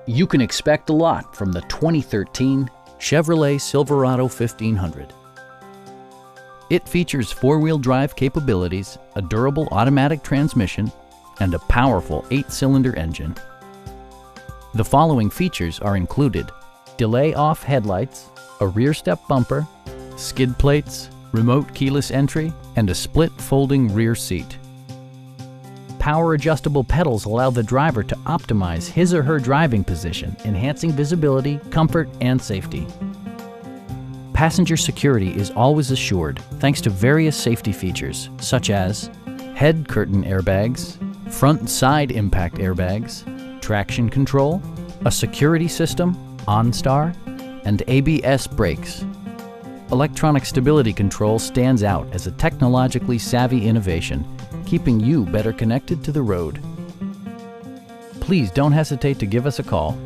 You can expect a lot from the 2013 Chevrolet Silverado 1500. It features four-wheel drive capabilities, a durable automatic transmission, and a powerful 8-cylinder engine. The following features are included: delay-off headlights, a rear step bumper, skid plates, remote keyless entry, and a split folding rear seat. Power adjustable pedals allow the driver to optimize his or her driving position, enhancing visibility, comfort, and safety. Passenger security is always assured thanks to various safety features such as head curtain airbags, front and side impact airbags, traction control, a security system, OnStar, and ABS brakes. Electronic stability control stands out as a technologically savvy innovation, keeping you better connected to the road. Please don't hesitate to give us a call.